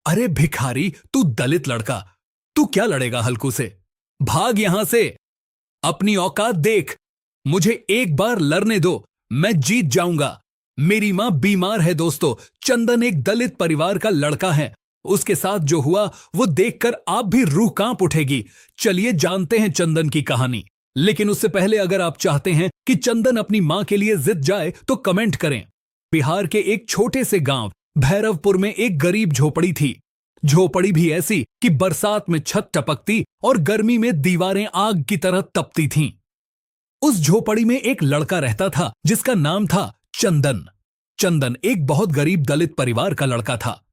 अरे भिखारी, तू दलित लड़का, तू क्या लड़ेगा हल्कू से? भाग यहां से। अपनी औकात देख। मुझे एक बार लड़ने दो, मैं जीत जाऊंगा। मेरी मां बीमार है दोस्तों। चंदन एक दलित परिवार का लड़का है। उसके साथ जो हुआ वो देखकर आप भी रूह कांप उठेगी। चलिए जानते हैं चंदन की कहानी। लेकिन उससे पहले अगर आप चाहते हैं कि चंदन अपनी मां के लिए जित जाए तो कमेंट करें। बिहार के एक छोटे से गांव भैरवपुर में एक गरीब झोपड़ी थी। झोपड़ी भी ऐसी कि बरसात में छत टपकती और गर्मी में दीवारें आग की तरह तपती थीं। उस झोपड़ी में एक लड़का रहता था जिसका नाम था चंदन। चंदन एक बहुत गरीब दलित परिवार का लड़का था।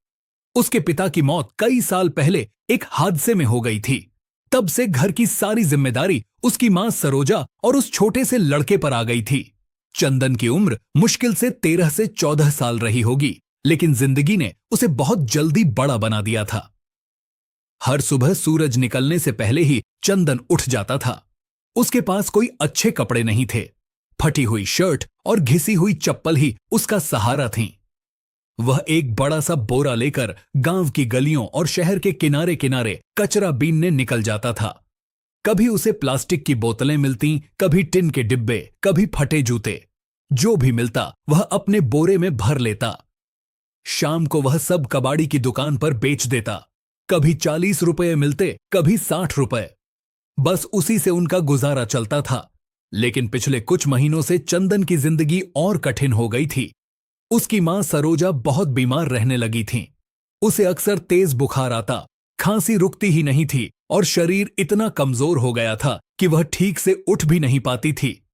उसके पिता की मौत कई साल पहले एक हादसे में हो गई थी। तब से घर की सारी जिम्मेदारी उसकी मां सरोजा और उस छोटे से लड़के पर आ गई थी। चंदन की उम्र मुश्किल से 13 से 14 साल रही होगी, लेकिन जिंदगी ने उसे बहुत जल्दी बड़ा बना दिया था। हर सुबह सूरज निकलने से पहले ही चंदन उठ जाता था। उसके पास कोई अच्छे कपड़े नहीं थे। फटी हुई शर्ट और घिसी हुई चप्पल ही उसका सहारा थीं। वह एक बड़ा सा बोरा लेकर गांव की गलियों और शहर के किनारे किनारे कचरा बीनने निकल जाता था। कभी उसे प्लास्टिक की बोतलें मिलती, कभी टिन के डिब्बे, कभी फटे जूते। जो भी मिलता वह अपने बोरे में भर लेता। शाम को वह सब कबाड़ी की दुकान पर बेच देता। कभी 40 रुपए मिलते, कभी 60 रुपए। बस उसी से उनका गुजारा चलता था। लेकिन पिछले कुछ महीनों से चंदन की जिंदगी और कठिन हो गई थी। उसकी मां सरोजा बहुत बीमार रहने लगी थीं। उसे अक्सर तेज बुखार आता, खांसी रुकती ही नहीं थी और शरीर इतना कमजोर हो गया था कि वह ठीक से उठ भी नहीं पाती थी।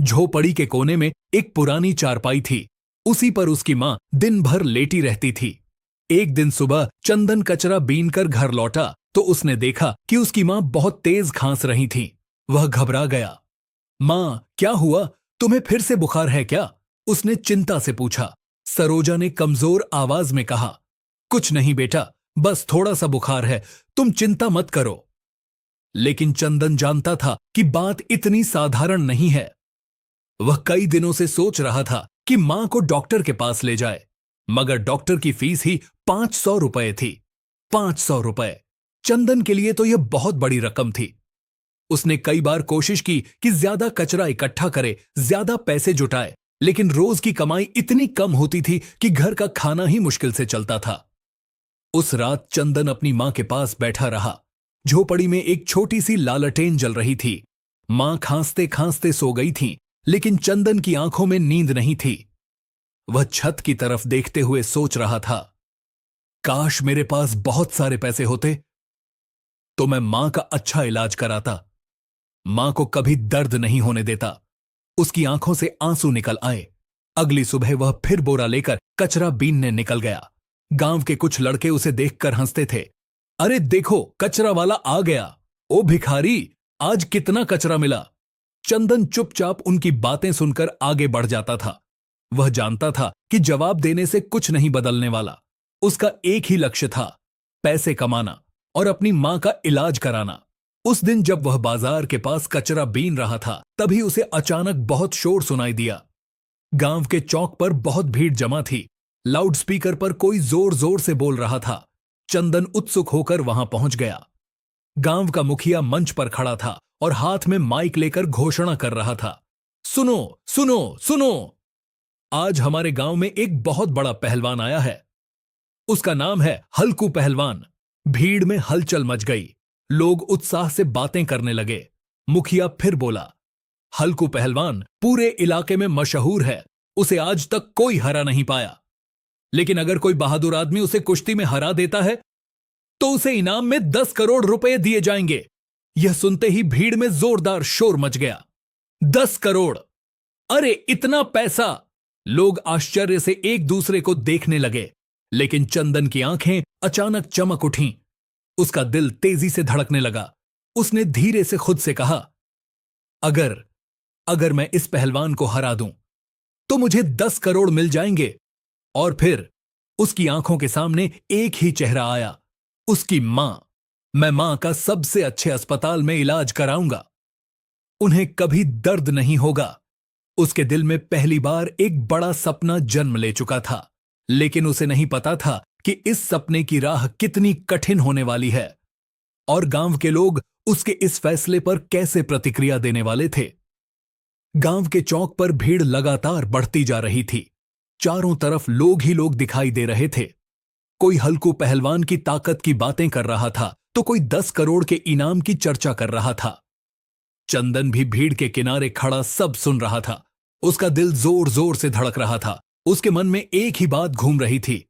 झोपड़ी के कोने में एक पुरानी चारपाई थी। उसी पर उसकी मां दिन भर लेटी रहती थी। एक दिन सुबह चंदन कचरा बीनकर घर लौटा तो उसने देखा कि उसकी मां बहुत तेज खांस रही थी। वह घबरा गया। मां, क्या हुआ? तुम्हें फिर से बुखार है क्या? उसने चिंता से पूछा। सरोजा ने कमजोर आवाज में कहा, कुछ नहीं बेटा, बस थोड़ा सा बुखार है, तुम चिंता मत करो। लेकिन चंदन जानता था कि बात इतनी साधारण नहीं है। वह कई दिनों से सोच रहा था कि मां को डॉक्टर के पास ले जाए, मगर डॉक्टर की फीस ही 500 रुपए थी। 500 रुपए चंदन के लिए तो यह बहुत बड़ी रकम थी। उसने कई बार कोशिश की कि ज्यादा कचरा इकट्ठा करे, ज्यादा पैसे जुटाए, लेकिन रोज की कमाई इतनी कम होती थी कि घर का खाना ही मुश्किल से चलता था। उस रात चंदन अपनी मां के पास बैठा रहा। झोपड़ी में एक छोटी सी लालटेन जल रही थी। मां खांसते खांसते सो गई थी, लेकिन चंदन की आंखों में नींद नहीं थी। वह छत की तरफ देखते हुए सोच रहा था, काश मेरे पास बहुत सारे पैसे होते तो मैं मां का अच्छा इलाज कराता। मां को कभी दर्द नहीं होने देता। उसकी आंखों से आंसू निकल आए। अगली सुबह वह फिर बोरा लेकर कचरा बीनने निकल गया। गांव के कुछ लड़के उसे देखकर हंसते थे। अरे देखो, कचरा वाला आ गया। ओ भिखारी, आज कितना कचरा मिला। चंदन चुपचाप उनकी बातें सुनकर आगे बढ़ जाता था। वह जानता था कि जवाब देने से कुछ नहीं बदलने वाला। उसका एक ही लक्ष्य था, पैसे कमाना और अपनी मां का इलाज कराना। उस दिन जब वह बाजार के पास कचरा बीन रहा था, तभी उसे अचानक बहुत शोर सुनाई दिया। गांव के चौक पर बहुत भीड़ जमा थी। लाउडस्पीकर पर कोई जोर जोर से बोल रहा था। चंदन उत्सुक होकर वहां पहुंच गया। गांव का मुखिया मंच पर खड़ा था और हाथ में माइक लेकर घोषणा कर रहा था, सुनो सुनो सुनो, आज हमारे गांव में एक बहुत बड़ा पहलवान आया है। उसका नाम है हल्कू पहलवान। भीड़ में हलचल मच गई। लोग उत्साह से बातें करने लगे। मुखिया फिर बोला, हल्कू पहलवान पूरे इलाके में मशहूर है। उसे आज तक कोई हरा नहीं पाया। लेकिन अगर कोई बहादुर आदमी उसे कुश्ती में हरा देता है तो उसे इनाम में 10 करोड़ रुपए दिए जाएंगे। यह सुनते ही भीड़ में जोरदार शोर मच गया। 10 करोड़! अरे इतना पैसा! लोग आश्चर्य से एक दूसरे को देखने लगे। लेकिन चंदन की आंखें अचानक चमक उठीं। उसका दिल तेजी से धड़कने लगा। उसने धीरे से खुद से कहा, अगर मैं इस पहलवान को हरा दूं तो मुझे 10 करोड़ मिल जाएंगे। और फिर उसकी आंखों के सामने एक ही चेहरा आया, उसकी मां। मैं मां का सबसे अच्छे अस्पताल में इलाज कराऊंगा। उन्हें कभी दर्द नहीं होगा। उसके दिल में पहली बार एक बड़ा सपना जन्म ले चुका था, लेकिन उसे नहीं पता था कि इस सपने की राह कितनी कठिन होने वाली है और गांव के लोग उसके इस फैसले पर कैसे प्रतिक्रिया देने वाले थे। गांव के चौक पर भीड़ लगातार बढ़ती जा रही थी। चारों तरफ लोग ही लोग दिखाई दे रहे थे। कोई हल्कू पहलवान की ताकत की बातें कर रहा था तो कोई 10 करोड़ के इनाम की चर्चा कर रहा था। चंदन भी भीड़ के किनारे खड़ा सब सुन रहा था। उसका दिल जोर जोर से धड़क रहा था। उसके मन में एक ही बात घूम रही थी,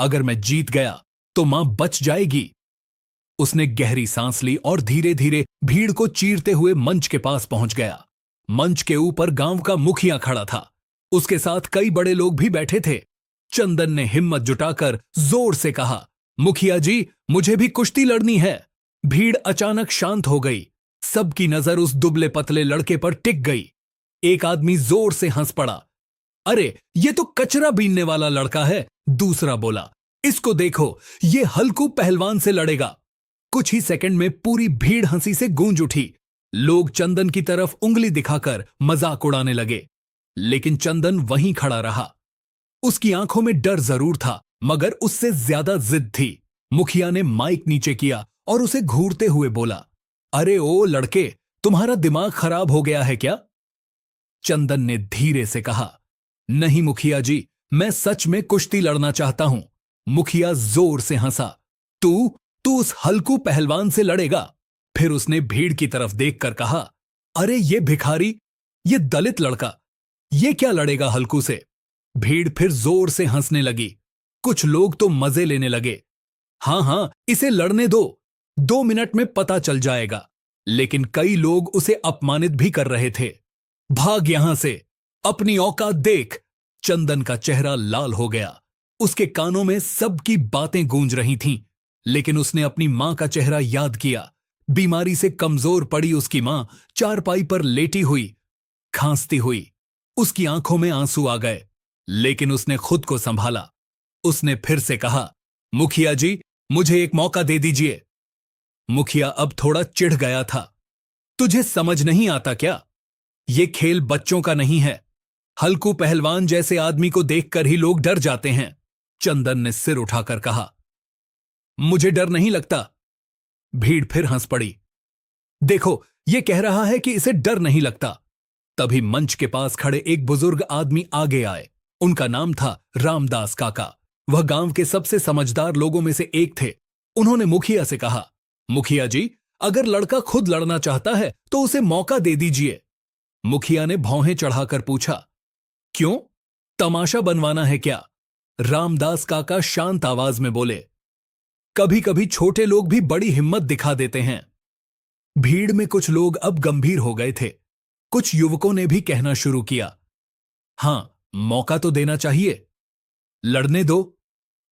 अगर मैं जीत गया तो मां बच जाएगी। उसने गहरी सांस ली और धीरे धीरे भीड़ को चीरते हुए मंच के पास पहुंच गया। मंच के ऊपर गांव का मुखिया खड़ा था। उसके साथ कई बड़े लोग भी बैठे थे। चंदन ने हिम्मत जुटाकर जोर से कहा, मुखिया जी, मुझे भी कुश्ती लड़नी है। भीड़ अचानक शांत हो गई। सबकी नजर उस दुबले पतले लड़के पर टिक गई। एक आदमी जोर से हंस पड़ा, अरे ये तो कचरा बीनने वाला लड़का है। दूसरा बोला, इसको देखो, ये हल्कू पहलवान से लड़ेगा। कुछ ही सेकंड में पूरी भीड़ हंसी से गूंज उठी। लोग चंदन की तरफ उंगली दिखाकर मजाक उड़ाने लगे, लेकिन चंदन वहीं खड़ा रहा। उसकी आंखों में डर जरूर था, मगर उससे ज्यादा जिद थी। मुखिया ने माइक नीचे किया और उसे घूरते हुए बोला, अरे ओ लड़के, तुम्हारा दिमाग खराब हो गया है क्या? चंदन ने धीरे से कहा, नहीं मुखिया जी, मैं सच में कुश्ती लड़ना चाहता हूं। मुखिया जोर से हंसा, तू उस हल्कू पहलवान से लड़ेगा? फिर उसने भीड़ की तरफ देखकर कहा, अरे ये भिखारी, ये दलित लड़का, ये क्या लड़ेगा हल्कू से? भीड़ फिर जोर से हंसने लगी। कुछ लोग तो मजे लेने लगे, हां, इसे लड़ने दो, 2 मिनट में पता चल जाएगा। लेकिन कई लोग उसे अपमानित भी कर रहे थे। भाग यहां से, अपनी औकात देख। चंदन का चेहरा लाल हो गया। उसके कानों में सबकी बातें गूंज रही थीं, लेकिन उसने अपनी मां का चेहरा याद किया। बीमारी से कमजोर पड़ी उसकी मां चारपाई पर लेटी हुई, खांसती हुई। उसकी आंखों में आंसू आ गए, लेकिन उसने खुद को संभाला। उसने फिर से कहा, मुखिया जी, मुझे एक मौका दे दीजिए। मुखिया अब थोड़ा चिढ़ गया था। तुझे समझ नहीं आता क्या? ये खेल बच्चों का नहीं है। हल्कू पहलवान जैसे आदमी को देखकर ही लोग डर जाते हैं। चंदन ने सिर उठाकर कहा, मुझे डर नहीं लगता। भीड़ फिर हंस पड़ी। देखो, ये कह रहा है कि इसे डर नहीं लगता। तभी मंच के पास खड़े एक बुजुर्ग आदमी आगे आए। उनका नाम था रामदास काका। वह गांव के सबसे समझदार लोगों में से एक थे। उन्होंने मुखिया से कहा, मुखिया जी, अगर लड़का खुद लड़ना चाहता है तो उसे मौका दे दीजिए। मुखिया ने भौहें चढ़ाकर पूछा, क्यों, तमाशा बनवाना है क्या? रामदास काका शांत आवाज में बोले, कभी कभी छोटे लोग भी बड़ी हिम्मत दिखा देते हैं। भीड़ में कुछ लोग अब गंभीर हो गए थे। कुछ युवकों ने भी कहना शुरू किया, हां, मौका तो देना चाहिए, लड़ने दो।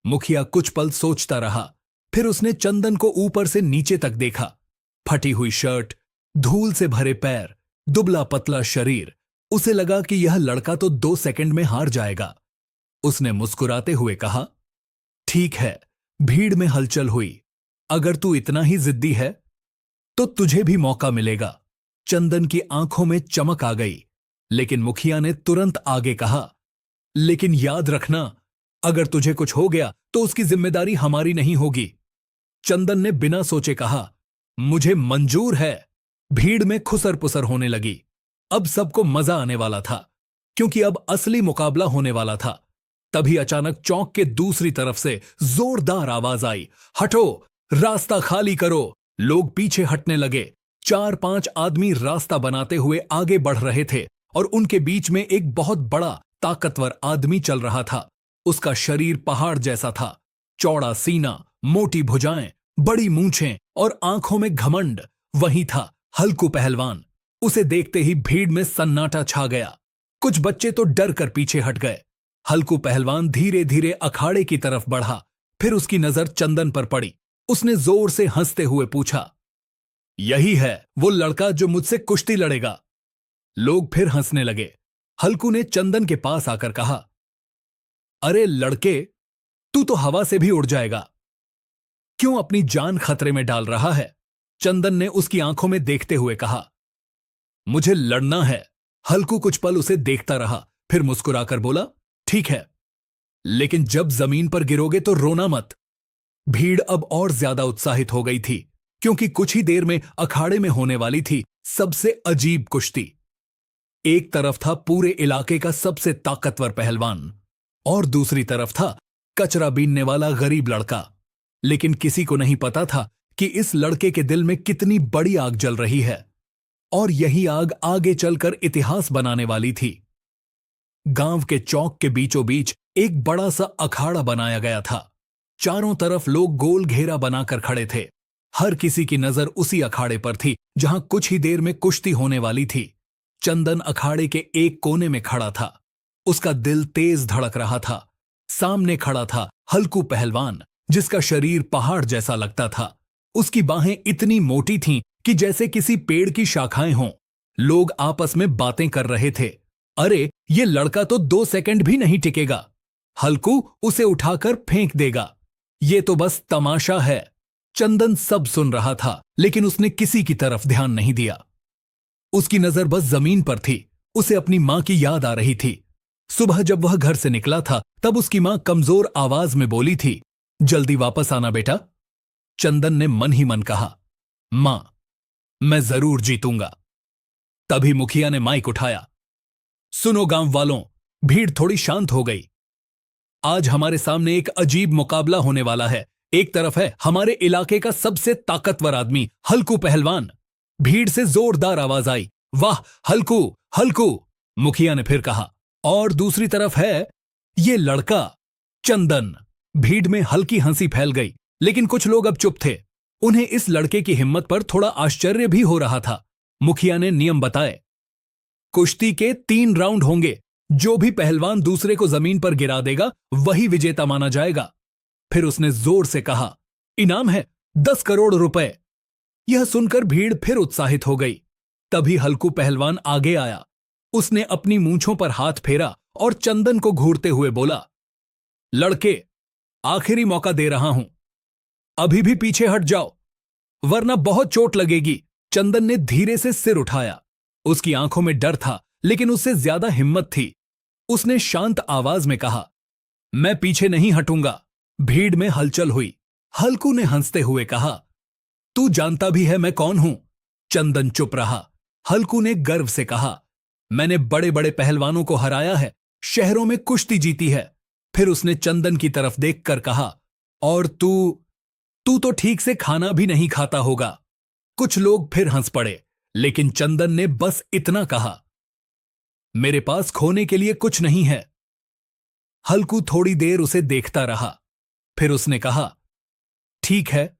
मुखिया कुछ पल सोचता रहा। फिर उसने चंदन को ऊपर से नीचे तक देखा। फटी हुई शर्ट, धूल से भरे पैर, दुबला पतला शरीर। उसे लगा कि यह लड़का तो 2 सेकंड में हार जाएगा। उसने मुस्कुराते हुए कहा, ठीक है। भीड़ में हलचल हुई। अगर तू इतना ही जिद्दी है तो तुझे भी मौका मिलेगा। चंदन की आंखों में चमक आ गई, लेकिन मुखिया ने तुरंत आगे कहा, लेकिन याद रखना, अगर तुझे कुछ हो गया तो उसकी जिम्मेदारी हमारी नहीं होगी। चंदन ने बिना सोचे कहा, मुझे मंजूर है। भीड़ में खुसर पुसर होने लगी। अब सबको मजा आने वाला था, क्योंकि अब असली मुकाबला होने वाला था। तभी अचानक चौक के दूसरी तरफ से जोरदार आवाज आई, हटो, रास्ता खाली करो। लोग पीछे हटने लगे। 4-5 आदमी रास्ता बनाते हुए आगे बढ़ रहे थे और उनके बीच में एक बहुत बड़ा ताकतवर आदमी चल रहा था। उसका शरीर पहाड़ जैसा था, चौड़ा सीना, मोटी भुजाएं, बड़ी मूंछें और आंखों में घमंड। वही था हल्कू पहलवान। उसे देखते ही भीड़ में सन्नाटा छा गया। कुछ बच्चे तो डर कर पीछे हट गए। हल्कू पहलवान धीरे धीरे अखाड़े की तरफ बढ़ा। फिर उसकी नजर चंदन पर पड़ी। उसने जोर से हंसते हुए पूछा, यही है वो लड़का जो मुझसे कुश्ती लड़ेगा? लोग फिर हंसने लगे। हल्कू ने चंदन के पास आकर कहा, अरे लड़के, तू तो हवा से भी उड़ जाएगा, क्यों अपनी जान खतरे में डाल रहा है? चंदन ने उसकी आंखों में देखते हुए कहा, मुझे लड़ना है। हल्कू कुछ पल उसे देखता रहा, फिर मुस्कुराकर बोला, ठीक है, लेकिन जब जमीन पर गिरोगे तो रोना मत। भीड़ अब और ज्यादा उत्साहित हो गई थी, क्योंकि कुछ ही देर में अखाड़े में होने वाली थी सबसे अजीब कुश्ती। एक तरफ था पूरे इलाके का सबसे ताकतवर पहलवान और दूसरी तरफ था कचरा बीनने वाला गरीब लड़का। लेकिन किसी को नहीं पता था कि इस लड़के के दिल में कितनी बड़ी आग जल रही है, और यही आग आगे चलकर इतिहास बनाने वाली थी। गांव के चौक के बीचों बीच एक बड़ा सा अखाड़ा बनाया गया था। चारों तरफ लोग गोल घेरा बनाकर खड़े थे। हर किसी की नजर उसी अखाड़े पर थी जहां कुछ ही देर में कुश्ती होने वाली थी। चंदन अखाड़े के एक कोने में खड़ा था। उसका दिल तेज धड़क रहा था। सामने खड़ा था हल्कू पहलवान, जिसका शरीर पहाड़ जैसा लगता था। उसकी बाहें इतनी मोटी थीं कि जैसे किसी पेड़ की शाखाएं हों। लोग आपस में बातें कर रहे थे। अरे, ये लड़का तो 2 सेकंड भी नहीं टिकेगा। हल्कू उसे उठाकर फेंक देगा। ये तो बस तमाशा है। चंदन सब सुन रहा था, लेकिन उसने किसी की तरफ ध्यान नहीं दिया। उसकी नजर बस जमीन पर थी। उसे अपनी मां की याद आ रही थी। सुबह जब वह घर से निकला था, तब उसकी मां कमजोर आवाज में बोली थी, जल्दी वापस आना बेटा। चंदन ने मन ही मन कहा, मां, मैं जरूर जीतूंगा। तभी मुखिया ने माइक उठाया। सुनो गांव वालों, भीड़ थोड़ी शांत हो गई। आज हमारे सामने एक अजीब मुकाबला होने वाला है। एक तरफ है हमारे इलाके का सबसे ताकतवर आदमी हल्कू पहलवान। भीड़ से जोरदार आवाज आई, वाह हल्कू, हल्कू। मुखिया ने फिर कहा, और दूसरी तरफ है ये लड़का चंदन। भीड़ में हल्की हंसी फैल गई, लेकिन कुछ लोग अब चुप थे। उन्हें इस लड़के की हिम्मत पर थोड़ा आश्चर्य भी हो रहा था। मुखिया ने नियम बताए, कुश्ती के 3 राउंड होंगे। जो भी पहलवान दूसरे को जमीन पर गिरा देगा वही विजेता माना जाएगा। फिर उसने जोर से कहा, इनाम है 10 करोड़ रुपए। यह सुनकर भीड़ फिर उत्साहित हो गई। तभी हल्कू पहलवान आगे आया। उसने अपनी मूंछों पर हाथ फेरा और चंदन को घूरते हुए बोला, लड़के, आखिरी मौका दे रहा हूं। अभी भी पीछे हट जाओ, वरना बहुत चोट लगेगी। चंदन ने धीरे से सिर उठाया। उसकी आंखों में डर था, लेकिन उससे ज्यादा हिम्मत थी। उसने शांत आवाज में कहा, मैं पीछे नहीं हटूंगा। भीड़ में हलचल हुई। हल्कू ने हंसते हुए कहा, तू जानता भी है मैं कौन हूं। चंदन चुप रहा। हल्कू ने गर्व से कहा, मैंने बड़े बड़े पहलवानों को हराया है, शहरों में कुश्ती जीती है। फिर उसने चंदन की तरफ देखकर कहा, और तू तू तो ठीक से खाना भी नहीं खाता होगा। कुछ लोग फिर हंस पड़े, लेकिन चंदन ने बस इतना कहा, मेरे पास खोने के लिए कुछ नहीं है। हल्कू थोड़ी देर उसे देखता रहा। फिर उसने कहा, ठीक है,